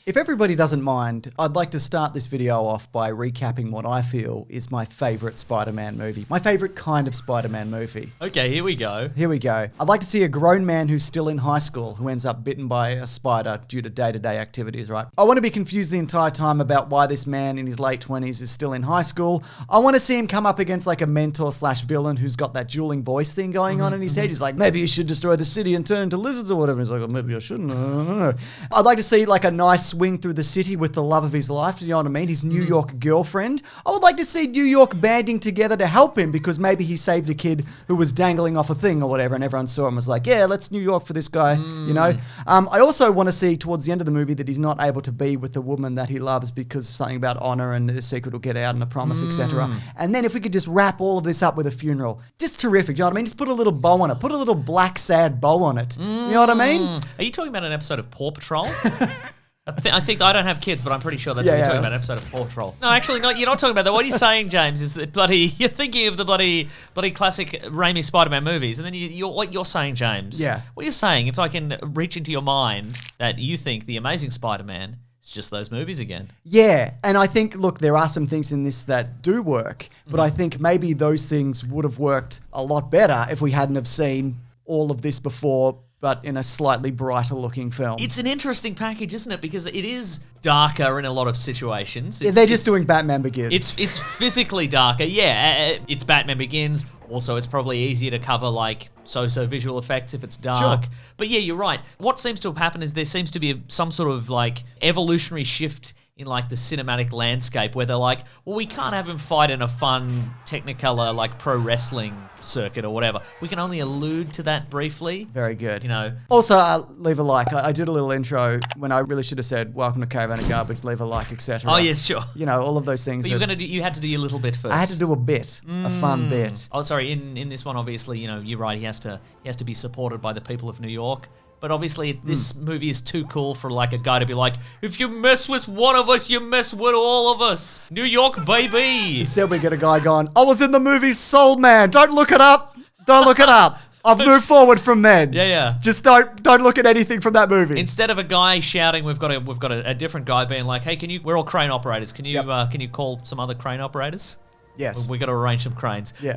If everybody doesn't mind, I'd like to start this video off by recapping what I feel is my favourite Spider-Man movie. My favourite kind of Spider-Man movie. Okay, here we go. Here we go. I'd like to see a grown man who's still in high school who ends up bitten by a spider due to day-to-day activities, right? I want to be confused the entire time about why this man in his late 20s is still in high school. I want to see him come up against like a mentor slash villain who's got that dueling voice thing going on in his head. He's like, maybe you should destroy the city and turn into lizards or whatever. He's like, oh, maybe I shouldn't. I don't know. I'd like to see like a nice swing through the city with the love of his life, you know what I mean? His New York girlfriend. I would like to see New York banding together to help him because maybe he saved a kid who was dangling off a thing or whatever and everyone saw him and was like, yeah, let's New York for this guy, you know? I also want to see towards the end of the movie that he's not able to be with the woman that he loves because something about honor and the secret will get out and a promise, etc. And then if we could just wrap all of this up with a funeral, just terrific, you know what I mean? Just put a little bow on it. Put a little black, sad bow on it. You know what I mean? Are you talking about an episode of Paw Patrol? I think I don't have kids, but I'm pretty sure that's what you're talking about, an episode of Paw Patrol. No, actually, not. You're not talking about that. What you're saying, James, is that you're thinking of the bloody classic Raimi Spider-Man movies, and then what you're saying, James. Yeah. What you're saying, if I can reach into your mind, that you think the Amazing Spider-Man is just those movies again. Yeah, and I think, look, there are some things in this that do work, but I think maybe those things would have worked a lot better if we hadn't have seen all of this before, but in a slightly brighter looking film. It's an interesting package, isn't it? Because it is darker in a lot of situations. They're just doing Batman Begins. It's physically darker. Yeah, it's Batman Begins. Also, it's probably easier to cover like so-so visual effects if it's dark. Sure. But yeah, you're right. What seems to have happened is there seems to be some sort of like evolutionary shift in like the cinematic landscape where they're like, well, we can't have him fight in a fun Technicolor like pro wrestling circuit or whatever. We can only allude to that briefly. Very good. You know. Also, leave a like. I did a little intro when I really should have said, welcome to Caravan of Garbage, leave a like, etc. Oh, yes, sure. You know, all of those things. But you had to do your little bit first. I had to do a bit, a fun bit. Oh, sorry. In this one, obviously, you know, you're right. He has to be supported by the people of New York. But obviously, this movie is too cool for like a guy to be like, if you mess with one of us, you mess with all of us. New York, baby. Instead, we get a guy going, I was in the movie Soul Man. Don't look it up. Don't look it up. I've moved forward from then. Yeah. Just don't look at anything from that movie. Instead of a guy shouting, we've got a different guy being like, hey, we're all crane operators. Can you call some other crane operators? Yes. We got to arrange some cranes. Yeah.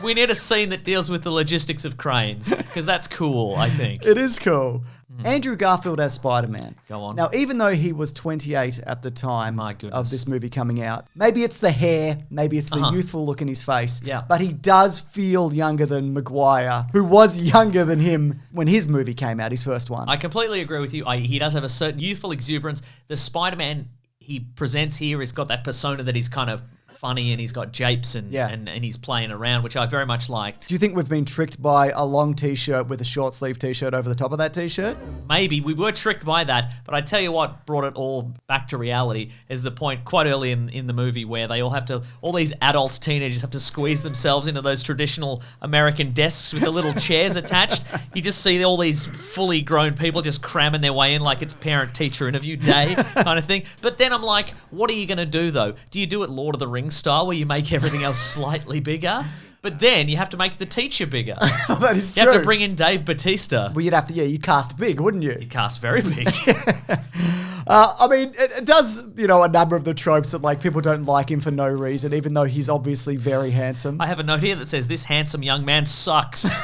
We need a scene that deals with the logistics of cranes because that's cool, I think. It is cool. Andrew Garfield as Spider-Man. Go on. Now, even though he was 28 at the time of this movie coming out, maybe it's the hair, maybe it's the youthful look in his face, but he does feel younger than Maguire, who was younger than him when his movie came out, his first one. I completely agree with you. He does have a certain youthful exuberance. The Spider-Man he presents here has got that persona that he's kind of funny and he's got japes and he's playing around, which I very much liked. Do you think we've been tricked by a long t-shirt with a short sleeve t-shirt over the top of that t-shirt? Maybe. We were tricked by that, but I tell you what brought it all back to reality is the point quite early in the movie where they all these adults, teenagers have to squeeze themselves into those traditional American desks with the little chairs attached. You just see all these fully grown people just cramming their way in like it's parent-teacher interview day kind of thing. But then I'm like, what are you going to do though? Do you do it Lord of the Rings style where you make everything else slightly bigger? But then you have to make the teacher bigger. That is true. You have to bring in Dave Bautista. Well, you'd have to, you'd cast big, wouldn't you? You'd cast very big. I mean, it does, a number of the tropes that, like, people don't like him for no reason, even though he's obviously very handsome. I have a note here that says, this handsome young man sucks.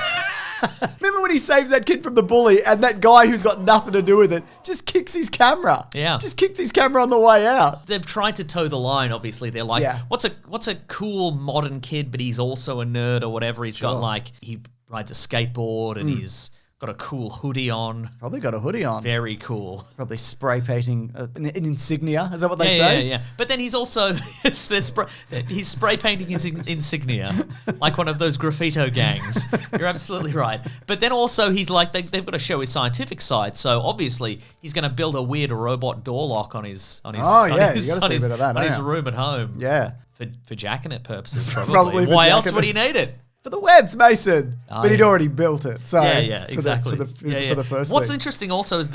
Remember when he saves that kid from the bully and that guy who's got nothing to do with it just kicks his camera? Yeah. Just kicks his camera on the way out. They've tried to toe the line, obviously. They're like, what's a cool modern kid, but he's also a nerd or whatever. He's got, like, he rides a skateboard and he's got a cool hoodie on. Probably got a hoodie on. Very cool. It's probably spray painting an insignia. Is that what they say? Yeah. But then he's also he's spray painting his insignia like one of those graffito gangs. You're absolutely right. But then also he's like they've got to show his scientific side. So obviously he's going to build a weird robot door lock on his you got to see a bit of that. On his room at home. Yeah. For jacking it purposes, probably. Why else would he need it? For the webs, Mason. But he'd already built it. So exactly. For the first What's thing. interesting also is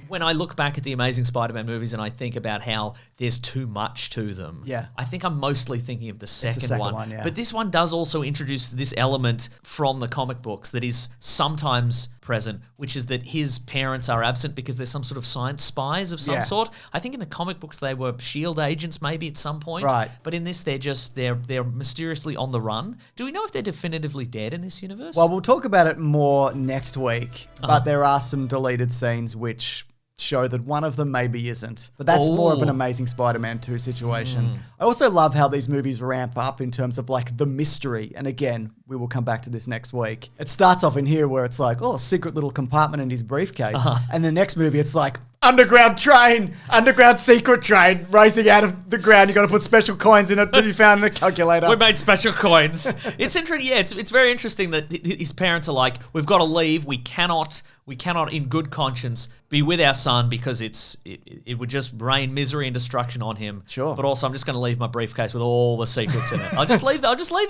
when I look back at the Amazing Spider-Man movies and I think about how there's too much to them, I think I'm mostly thinking of the second one. But this one does also introduce this element from the comic books that is sometimes present, which is that his parents are absent because they're some sort of science spies of some sort. I think in the comic books they were SHIELD agents maybe at some point. Right. But in this they're mysteriously on the run. Do we know if they're definitively dead in this universe? Well, we'll talk about it more next week, but there are some deleted scenes which show that one of them maybe isn't. But that's more of an Amazing Spider-Man 2 situation. I also love how these movies ramp up in terms of like the mystery. And again, we will come back to this next week. It starts off in here where it's like, oh, secret little compartment in his briefcase. And the next movie, it's like, underground secret train racing out of the ground. You got to put special coins in it to be found in a calculator. We made special coins. It's interesting. Yeah, it's very interesting that his parents are like, we've got to leave. We cannot in good conscience be with our son because it would just rain misery and destruction on him. Sure. But also I'm just going to leave my briefcase with all the secrets in it. I'll just leave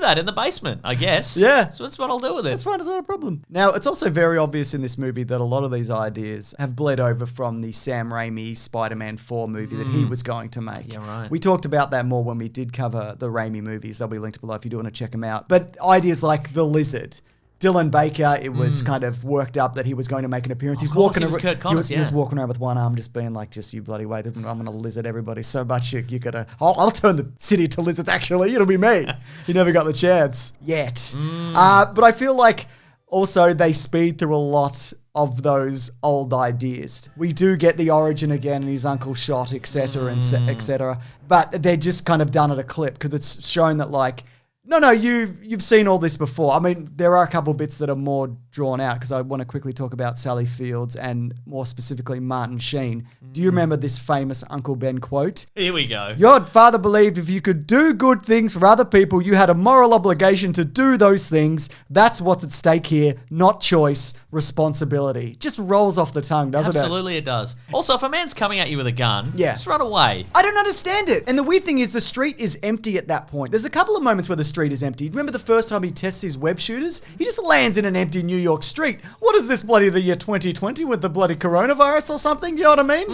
that in the basement, I guess. Yeah. So that's what I'll do with it. That's fine, it's not a problem. Now, it's also very obvious in this movie that a lot of these ideas have bled over from the Sam Raimi Spider-Man 4 movie that he was going to make. Yeah, right. We talked about that more when we did cover the Raimi movies. They'll be linked below if you do want to check them out. But ideas like the Lizard, Dylan Baker, it was kind of worked up that he was going to make an appearance. Of course, he was Kurt Connors, he was walking around with one arm just being like, just you bloody wait, I'm going to lizard everybody so much you gotta, I'll turn the city to lizards actually, it'll be me. He never got the chance yet. But I feel like also they speed through a lot of those old ideas. We do get the origin again and his uncle shot, etc., etc. But they're just kind of done at a clip because it's shown that like, no, you've seen all this before. I mean, there are a couple bits that are more drawn out because I want to quickly talk about Sally Fields and more specifically Martin Sheen. Do you remember this famous Uncle Ben quote? Here we go. Your father believed if you could do good things for other people, you had a moral obligation to do those things. That's what's at stake here, not choice, responsibility. Just rolls off the tongue, doesn't it? Absolutely it does. Also, if a man's coming at you with a gun, just run away. I don't understand it. And the weird thing is the street is empty at that point. There's a couple of moments where the street is empty. Remember the first time he tests his web shooters? He just lands in an empty New York street. What is this bloody the year 2020 with the bloody coronavirus or something? You know what I mean?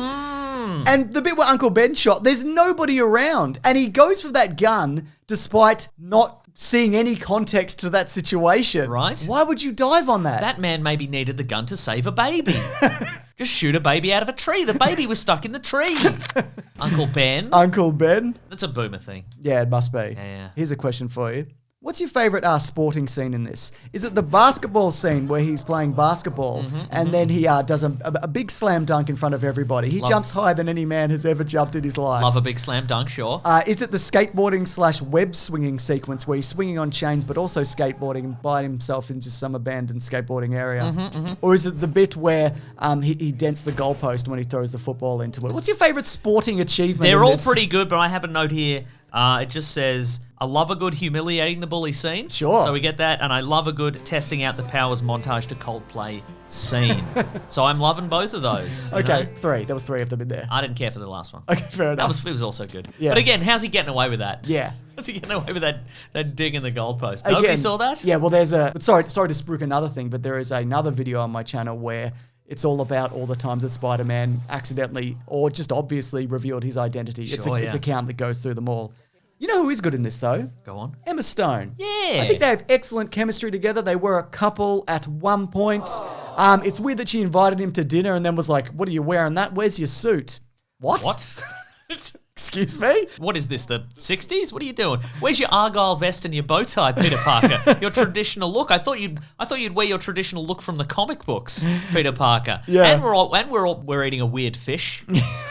And the bit where Uncle Ben shot, there's nobody around. And he goes for that gun despite not seeing any context to that situation. Right. Why would you dive on that? That man maybe needed the gun to save a baby. Just shoot a baby out of a tree. The baby was stuck in the tree. Uncle Ben. Uncle Ben? That's a boomer thing. Yeah, it must be. Yeah. Here's a question for you. What's your favourite sporting scene in this? Is it the basketball scene where he's playing basketball and then he does a big slam dunk in front of everybody? He jumps higher than any man has ever jumped in his life. Love a big slam dunk, sure. Is it the skateboarding / web swinging sequence where he's swinging on chains but also skateboarding by himself in just some abandoned skateboarding area? Or is it the bit where he dents the goalpost when he throws the football into it? What's your favourite sporting achievement They're in all this? pretty good, but I have a note here. It just says, I love a good humiliating the bully scene. Sure. So we get that. And I love a good testing out the powers montage to Coldplay scene. So I'm loving both of those. Okay, 3. There was 3 of them in there. I didn't care for the last one. Okay, fair enough. It was also good. Yeah. But again, how's he getting away with that? Yeah. How's he getting away with that dig in the goalpost? Nobody saw that? Yeah, well, there's sorry to spruik another thing, but there is another video on my channel where it's all about all the times that Spider-Man accidentally or just obviously revealed his identity. It's a count that goes through them all. You know who is good in this, though? Go on. Emma Stone. Yeah. I think they have excellent chemistry together. They were a couple at one point. It's weird that she invited him to dinner and then was like, what are you wearing that? Where's your suit? What? Excuse me? What is this, the 60s? What are you doing? Where's your Argyle vest and your bow tie, Peter Parker? Your traditional look. I thought you'd wear your traditional look from the comic books, Peter Parker. Yeah. And we're eating a weird fish.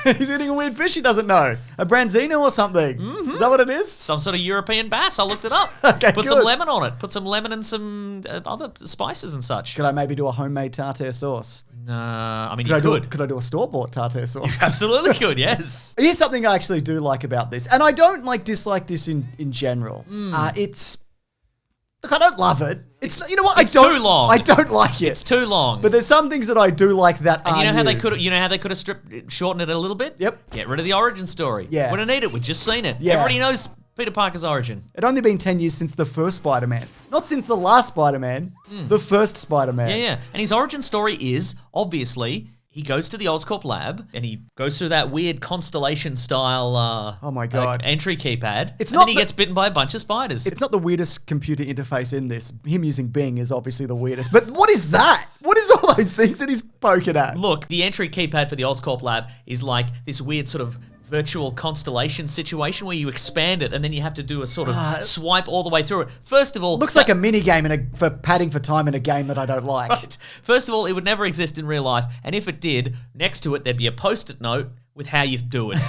He's eating a weird fish he doesn't know. A branzino or something. Is that what it is? Some sort of European bass. I looked it up. Okay, Put some lemon on it. Put some lemon and some other spices and such. Could I maybe do a homemade tartare sauce? I mean, you could. Could I do a store-bought tartare sauce? Absolutely could, yes. Here's something I actually do like about this, and I don't dislike this in general. Look, I don't love it. It's you know what? It's too long. I don't like it. It's too long. But there's some things that I do like that and are you know how new. they could have shortened it a little bit? Yep. Get rid of the origin story. Yeah. We don't need it. We've just seen it. Yeah. Everybody knows Peter Parker's origin. It'd only been 10 years since the first Spider-Man. Not since the last Spider-Man. The first Spider-Man. Yeah. And his origin story is, obviously, he goes to the Oscorp lab and he goes through that weird Constellation style Oh my God. entry keypad. It's and not then he gets bitten by a bunch of spiders. It's not the weirdest computer interface in this. Him using Bing is obviously the weirdest. But what is that? What is There's all those things that he's poking at. Look, the entry keypad for the Oscorp lab is like this weird sort of virtual constellation situation where you expand it and then you have to do a sort of swipe all the way through it. First of all... Looks like a mini game for padding for time in a game that I don't like. Right. First of all, it would never exist in real life. And if it did, next to it, there'd be a post-it note with how you do it.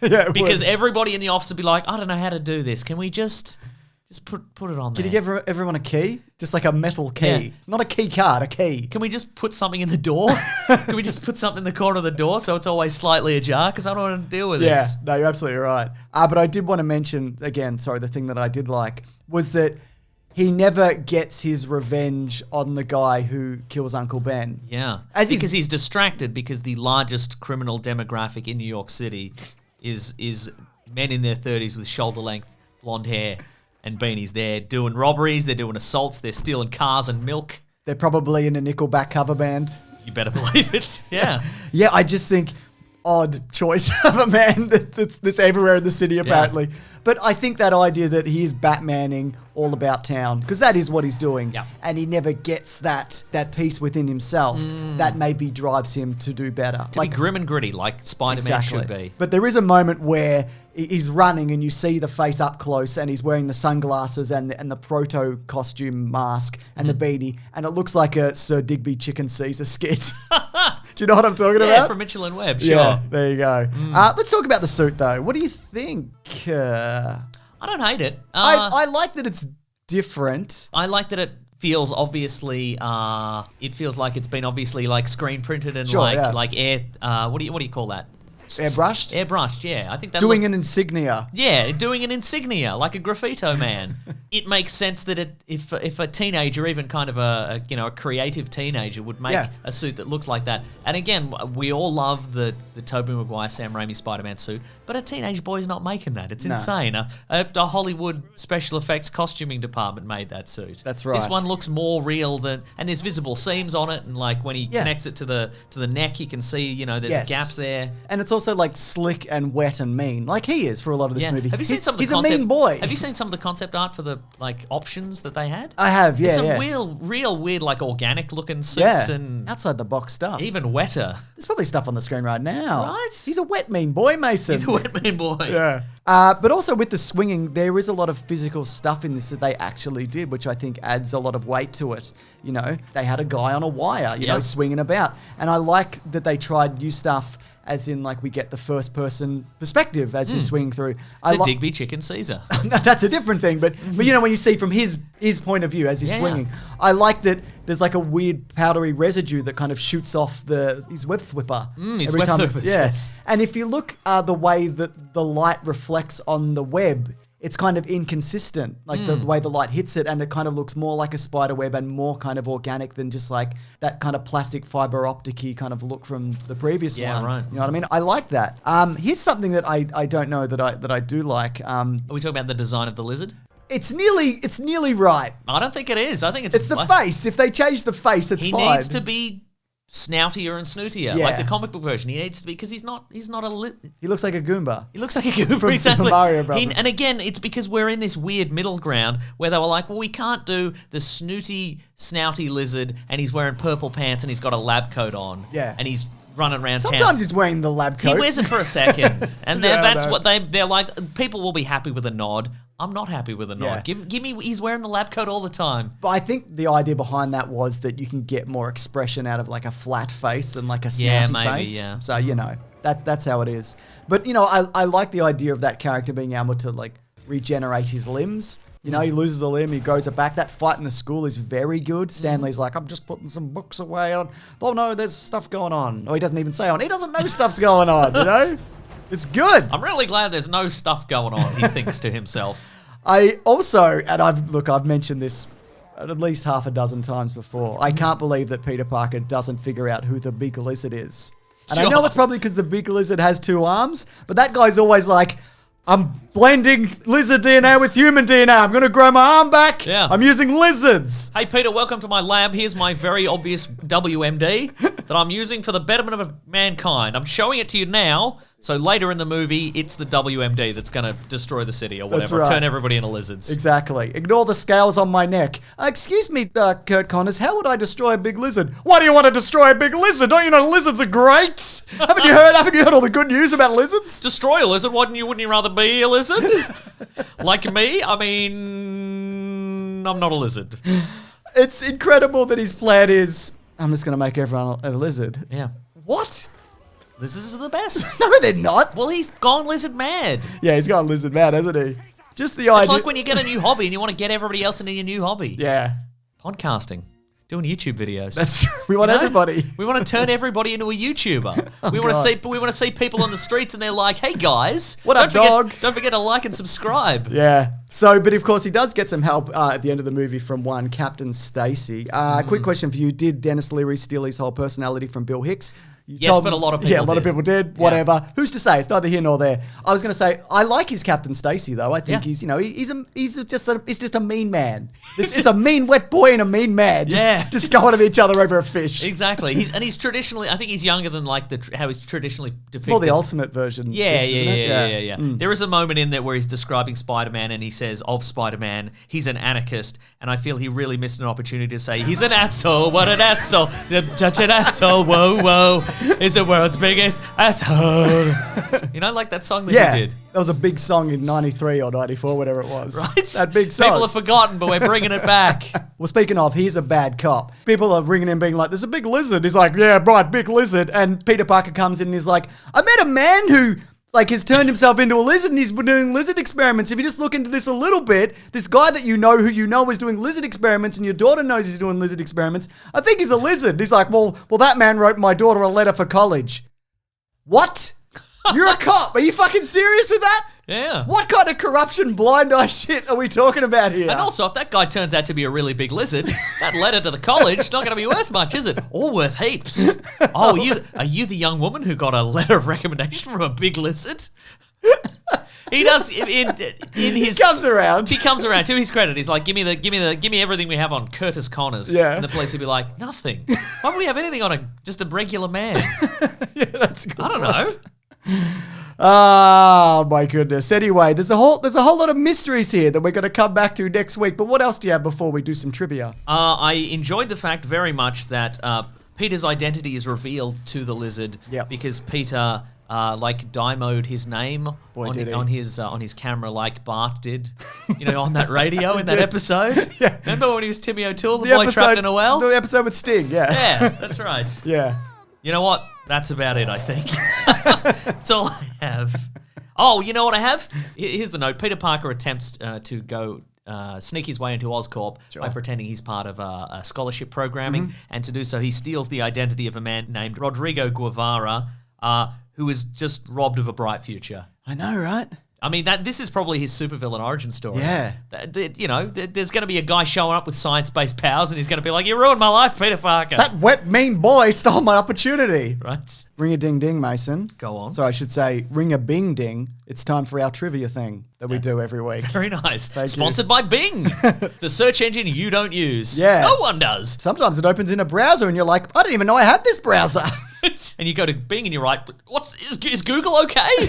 Yeah, because everybody in the office would be like, I don't know how to do this. Can we just put it on there? Can you give everyone a key? Just like a metal key. Yeah. Not a key card, a key. Can we just put something in the door? Can we just put something in the corner of the door so it's always slightly ajar? Because I don't want to deal with this. Yeah, no, you're absolutely right. But I did want to mention, again, sorry, the thing that I did like was that he never gets his revenge on the guy who kills Uncle Ben. Yeah. Because he's distracted because the largest criminal demographic in New York City is men in their 30s with shoulder-length blonde hair and beanies. They're doing robberies, they're doing assaults, they're stealing cars and milk. They're probably in a Nickelback cover band. You better believe it. Yeah. Yeah, I just think odd choice of a man that's everywhere in the city, apparently. Yeah. But I think that idea that he is Batmaning all about town, because that is what he's doing, and he never gets that piece within himself that maybe drives him to do better. To be grim and gritty, like Spider-Man should be. But there is a moment where he's running and you see the face up close and he's wearing the sunglasses and the proto costume mask and the beanie, and it looks like a Sir Digby Chicken Caesar skit. Do you know what I'm talking about? Yeah, from Mitchell and Webb, sure. Yeah, there you go. Let's talk about the suit, though. What do you think? I don't hate it. I like that it's different. I like that it feels obviously. It feels like it's been obviously like screen printed and like air. What do you call that? Airbrushed? Airbrushed, yeah. I think that doing an insignia. Yeah, doing an insignia, like a graffito man. It makes sense that if a teenager, even kind of a creative teenager, would make a suit that looks like that. And again, we all love the Tobey Maguire, Sam Raimi Spider-Man suit, but a teenage boy's not making that. It's insane. A Hollywood special effects costuming department made that suit. That's right. This one looks more real and there's visible seams on it, and like when he connects it to the neck, you can see there's a gap there. And it's also like slick and wet and mean, like he is for a lot of this movie. Have you seen some of the he's concept? a mean boy. Have you seen some of the concept art for the like options that they had? I have, yeah. There's some real weird, like organic looking suits and outside the box stuff. Even wetter. There's probably stuff on the screen right now. Right? He's a wet mean boy, Mason. He's a wet mean boy. Yeah. But also with the swinging, there is a lot of physical stuff in this that they actually did, which I think adds a lot of weight to it. They had a guy on a wire, swinging about. And I like that they tried new stuff, as in like we get the first person perspective as he's swinging through. The Digby Chicken Caesar. No, that's a different thing, but when you see from his point of view as he's swinging, I like that there's like a weird powdery residue that kind of shoots off his web flipper. His web flippers, yes. And if you look the way that the light reflects on the web, it's kind of inconsistent, like the way the light hits it, and it kind of looks more like a spider web and more kind of organic than just like that kind of plastic fiber optic-y kind of look from the previous one. Yeah, right. You know what I mean? I like that. Here's something that I don't know that I do like. Are we talking about the design of the lizard? It's nearly right. I don't think it is. I think it's the face. If they change the face, it's fine. He needs to be snoutier and snootier, like the comic book version. He needs to be, because he's not he looks like a Goomba. He looks like a Goomba, from exactly. Super Mario Brothers. And again, it's because we're in this weird middle ground where they were like, well, we can't do the snooty, snouty lizard, and he's wearing purple pants and he's got a lab coat on. Yeah. And he's running around town. Sometimes he's wearing the lab coat. He wears it for a second. And that's what they're like, people will be happy with a nod. I'm not happy with a nod. Give me, he's wearing the lab coat all the time. But I think the idea behind that was that you can get more expression out of like a flat face than like a snouty face. Yeah. So, that's how it is. But, I like the idea of that character being able to like regenerate his limbs. He loses a limb, he grows it back. That fight in the school is very good. Stanley's like, I'm just putting some books away. Oh no, there's stuff going on. Or he doesn't even say on. He doesn't know stuff's going on, It's good. I'm really glad there's no stuff going on, he thinks to himself. I also, and I've mentioned this at least half a dozen times before, I can't believe that Peter Parker doesn't figure out who the big lizard is. And I know it's probably because the big lizard has 2 arms, but that guy's always like, I'm blending lizard DNA with human DNA. I'm going to grow my arm back. Yeah. I'm using lizards. Hey, Peter, welcome to my lab. Here's my very obvious WMD. that I'm using for the betterment of mankind. I'm showing it to you now, so later in the movie, it's the WMD that's going to destroy the city or whatever, right. turn everybody into lizards. Exactly. Ignore the scales on my neck. Excuse me, Kurt Connors, how would I destroy a big lizard? Why do you want to destroy a big lizard? Don't you know lizards are great? Haven't you heard all the good news about lizards? Destroy a lizard? Wouldn't you rather be a lizard? Like me? I mean, I'm not a lizard. It's incredible that his plan is, I'm just going to make everyone a lizard. Yeah. What? Lizards are the best. No, they're not. Well, he's gone lizard mad. Yeah, he's gone lizard mad, hasn't he? Just the idea. It's like when you get a new hobby and you want to get everybody else into your new hobby. Yeah. Podcasting. Doing YouTube videos. That's true. We want everybody. We want to turn everybody into a YouTuber. Oh, we want to see people on the streets and they're like, "Hey guys, what up, dog? Don't forget to like and subscribe." Yeah. So, but of course, he does get some help at the end of the movie from one Captain Stacey. Quick question for you: did Dennis Leary steal his whole personality from Bill Hicks? Yes, but a lot of people did. Yeah, a lot of people did. Whatever. Who's to say? It's neither here nor there. I was going to say I like his Captain Stacey though. I think he's just a mean man. It's a mean wet boy and a mean man. Just going at each other over a fish. Exactly. He's traditionally. I think he's younger than like how he's traditionally depicted. It's more the ultimate version. Yeah. There is a moment in there where he's describing Spider-Man and he says of Spider-Man, he's an anarchist, and I feel he really missed an opportunity to say he's an asshole. What an asshole! Such an asshole. Whoa, whoa. Is the world's biggest asshole. You know, like that song that he did. That was a big song in 93 or 94, whatever it was. Right? That big song. People have forgotten, but we're bringing it back. Well, speaking of, he's a bad cop. People are ringing him being like, there's a big lizard. He's like, yeah, right, big lizard. And Peter Parker comes in and he's like, I met a man who has turned himself into a lizard and he's been doing lizard experiments. If you just look into this a little bit, this guy that you know who you know is doing lizard experiments and your daughter knows he's doing lizard experiments, I think he's a lizard. He's like, well, that man wrote my daughter a letter for college. What? You're a cop. Are you fucking serious with that? Yeah. What kind of corruption, blind eye shit are we talking about here? And also, if that guy turns out to be a really big lizard, that letter to the college not going to be worth much, is it? Or worth heaps. Oh, are you the young woman who got a letter of recommendation from a big lizard? He does in his. He comes around. He comes around. To his credit, he's like, give me everything we have on Curtis Connors. Yeah. And the police would be like, nothing. Why would we have anything on just a regular man? Yeah, that's a good I don't point. know. Oh my goodness. Anyway, there's a whole lot of mysteries here that we're going to come back to next week. But what else do you have before we do some trivia? I enjoyed the fact very much that Peter's identity is revealed to the lizard because Peter demoed his name on his camera like Bart did, on that radio in that episode. Yeah. Remember when he was Timmy O'Toole, the boy trapped in a well? The episode with Sting, yeah. Yeah, that's right. Yeah. You know what? That's about it, I think. That's all I have. Oh, you know what I have? Here's the note. Peter Parker attempts to go sneak his way into Oscorp by pretending he's part of a scholarship programming. And to do so, he steals the identity of a man named Rodrigo Guevara, who is just robbed of a bright future. I know, right? I mean, this is probably his supervillain origin story. Yeah. There's going to be a guy showing up with science-based powers and he's going to be like, you ruined my life, Peter Parker. That wet, mean boy stole my opportunity. Right. Ring-a-ding-ding, Mason. Go on. So I should say ring-a-bing-ding. It's time for our trivia thing that we do every week. Very nice. Thank Sponsored by Bing, the search engine you don't use. Yeah. No one does. Sometimes it opens in a browser and you're like, I didn't even know I had this browser. And you go to Bing and you're right, is Google okay?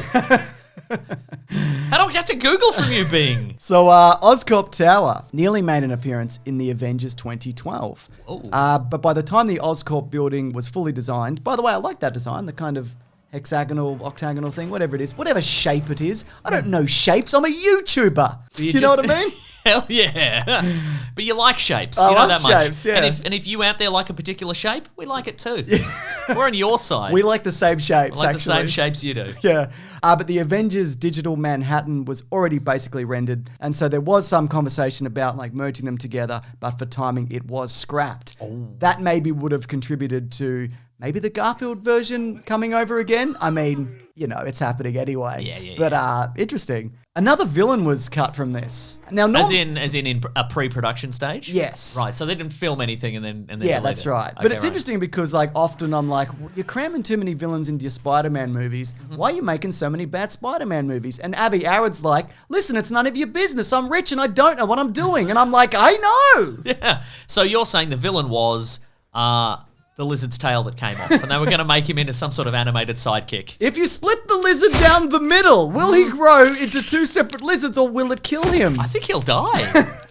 How do I get to Google from you, Bing? So, Oscorp Tower nearly made an appearance in the Avengers 2012. But by the time the Oscorp building was fully designed, by the way, I like that design, the kind of hexagonal, octagonal thing, whatever it is, whatever shape it is. I don't know shapes. I'm a YouTuber. Do you know what I mean? Hell yeah. But you like shapes. I you know like that shapes, much. yeah. And if you out there like a particular shape, we like it too. We're on your side. We like the same shapes, we like actually. the same shapes you do. Yeah. But the Avengers Digital Manhattan was already basically rendered. And so there was some conversation about merging them together. But for timing, it was scrapped. That maybe would have contributed to maybe the Garfield version coming over again. I mean, it's happening anyway. Yeah. But interesting. Another villain was cut from this. Now, as in a pre-production stage? Yes. Right, so they didn't film anything and then yeah, that's right. But it's interesting because often I'm like, you're cramming too many villains into your Spider-Man movies. Why are you making so many bad Spider-Man movies? And Avi Arud's like, listen, it's none of your business. I'm rich and I don't know what I'm doing. And I'm like, I know. Yeah. So you're saying the villain was the lizard's tail that came off, and they were going to make him into some sort of animated sidekick. If you split the lizard down the middle, will he grow into two separate lizards or will it kill him? I think he'll die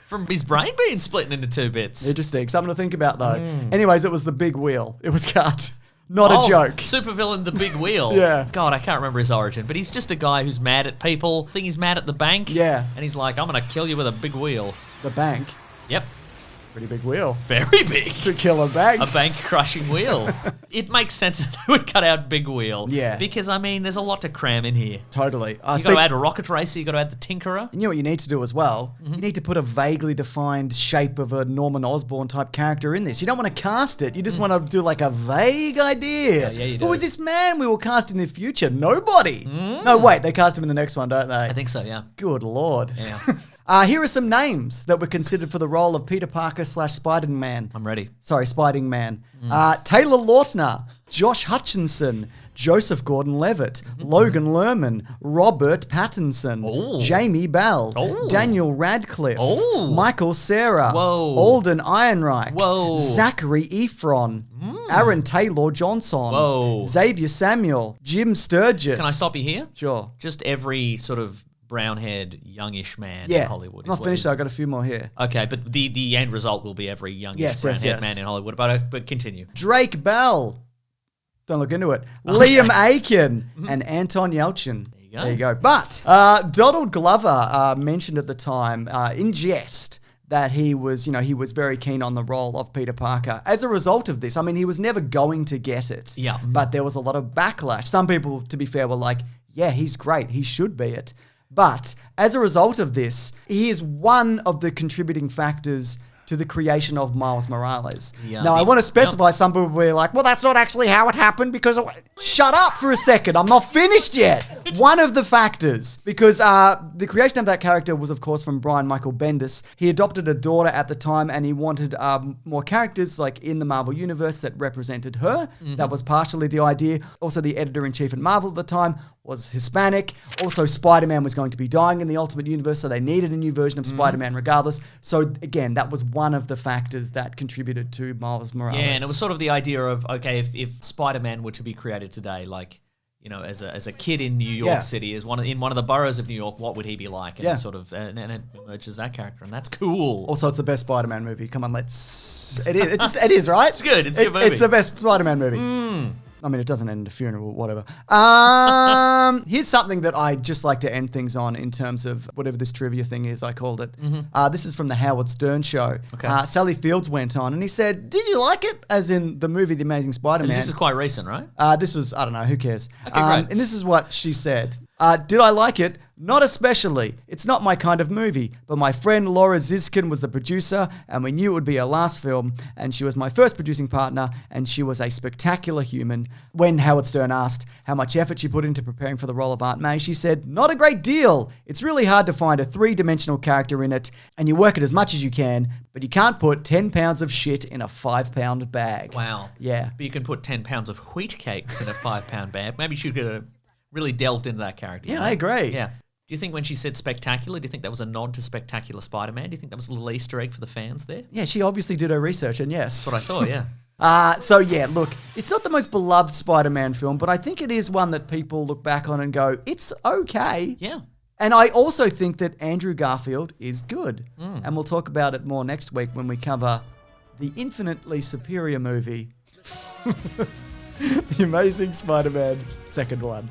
from his brain being split into two bits. Interesting. Something to think about, though. Anyways, it was the big wheel. It was cut. Not a joke. Supervillain the Big Wheel. Yeah. God, I can't remember his origin, but he's just a guy who's mad at people. I think he's mad at the bank. Yeah. And he's like, I'm going to kill you with a big wheel. The bank. Yep. Pretty big wheel. Very big. To kill a bank. A bank-crushing wheel. It makes sense that they would cut out Big Wheel. Yeah. Because, I mean, there's a lot to cram in here. Totally. You got to add a rocket racer, you got to add the Tinkerer. You know what you need to do as well? You need to put a vaguely defined shape of a Norman Osborn type character in this. You don't want to cast it. You just want to do like a vague idea. Yeah, you do. Who is this man we will cast in the future? Nobody. No, wait, they cast him in the next one, don't they? I think so, yeah. Good Lord. Yeah. Here are some names that were considered for the role of Peter Parker / Spider-Man. I'm ready. Sorry, Spider-Man. Taylor Lautner, Josh Hutcherson, Joseph Gordon-Levitt, Logan Lerman, Robert Pattinson, Jamie Bell, Daniel Radcliffe, Michael Cera, Alden Ehrenreich, Zachary Efron, Aaron Taylor-Johnson, Xavier Samuel, Jim Sturgis. Can I stop you here? Sure. Just every sort of brown-haired, youngish man in Hollywood. Not finished, though. I've got a few more here. Okay, but the end result will be every youngish, brown-haired man in Hollywood. But continue. Drake Bell. Don't look into it. Liam Aiken and Anton Yelchin. There you go. But Donald Glover mentioned at the time, in jest, that he was very keen on the role of Peter Parker. As a result of this, I mean, he was never going to get it. Yeah. But there was a lot of backlash. Some people, to be fair, were like, yeah, he's great. He should be it. But as a result of this, he is one of the contributing factors to the creation of Miles Morales. Yeah, now, I want to specify some people will be like, well, that's not actually how it happened because... Shut up for a second. I'm not finished yet. One of the factors, because the creation of that character was, of course, from Brian Michael Bendis. He adopted a daughter at the time and he wanted more characters like in the Marvel Universe that represented her. That was partially the idea. Also, the editor-in-chief at Marvel at the time was Hispanic. Also, Spider-Man was going to be dying in the Ultimate Universe, so they needed a new version of Spider-Man regardless. So, again, that was one of the factors that contributed to Miles Morales. Yeah, and it was sort of the idea of, okay, if Spider-Man were to be created today, like, you know, as a kid in New York City, in one of the boroughs of New York, what would he be like? And it sort of and it emerges that character, and that's cool. Also, it's the best Spider-Man movie. Come on, let's... It is, right? It's good. It's a good movie. It's the best Spider-Man movie. I mean, it doesn't end a funeral, whatever. Here's something that I just like to end things on in terms of whatever this trivia thing is, I called it. This is from the Howard Stern show. Okay. Sally Fields went on and he said, did you like it? As in the movie The Amazing Spider-Man. This is quite recent, right? This was, I don't know, who cares? Okay, great. And this is what she said. Did I like it? Not especially. It's not my kind of movie, but my friend Laura Ziskin was the producer, and we knew it would be her last film, and she was my first producing partner, and she was a spectacular human. When Howard Stern asked how much effort she put into preparing for the role of Aunt May, she said, not a great deal. It's really hard to find a three-dimensional character in it, and you work it as much as you can, but you can't put 10 pounds of shit in a 5-pound bag. Wow. Yeah. But you can put 10 pounds of wheat cakes in a 5-pound bag. Maybe she could have really delved into that character. Yeah, I agree. Yeah. Do you think when she said spectacular, do you think that was a nod to Spectacular Spider-Man? Do you think that was a little Easter egg for the fans there? Yeah, she obviously did her research, and yes. That's what I thought, yeah. So yeah, look, it's not the most beloved Spider-Man film, but I think it is one that people look back on and go, it's okay. Yeah. And I also think that Andrew Garfield is good. And we'll talk about it more next week when we cover the infinitely superior movie, The Amazing Spider-Man, second one.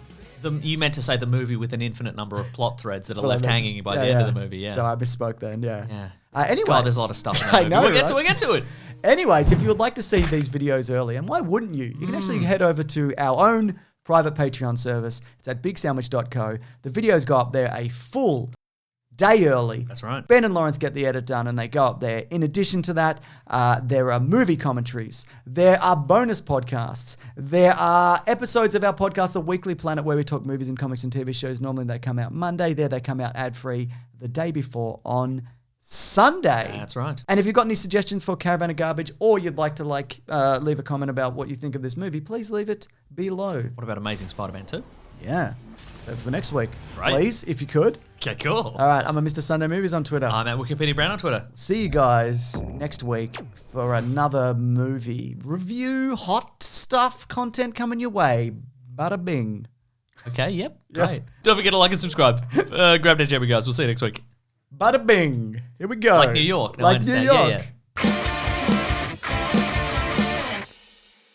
You meant to say the movie with an infinite number of plot threads that are left hanging by the end of the movie, yeah. So I misspoke then, yeah. Yeah. Anyway. God, there's a lot of stuff in that movie. I know, We'll get to it. Anyways, if you would like to see these videos early, and why wouldn't you? You can actually head over to our own private Patreon service. It's at bigsandwich.co. The videos go up there a full day early. That's right. Ben and Lawrence get the edit done and they go up there. In addition to that, there are movie commentaries. There are bonus podcasts. There are episodes of our podcast, The Weekly Planet, where we talk movies and comics and TV shows. Normally they come out Monday. There they come out ad-free the day before on Sunday. That's right. And if you've got any suggestions for Caravan of Garbage, or you'd like to leave a comment about what you think of this movie, please leave it below. What about Amazing Spider-Man 2? Yeah. So for next week, Right. please, if you could. Okay, cool. All right, I'm a Mr. Sunday Movies on Twitter. I'm at Wikipedia Brown on Twitter. See you guys next week for another movie review, hot stuff, content coming your way. Bada bing. Okay, yep, Yeah. great. Don't forget to like and subscribe. Grab that jammy, guys. We'll see you next week. Bada bing. Here we go. Like New York. No, I Like New understand. York. Yeah, yeah.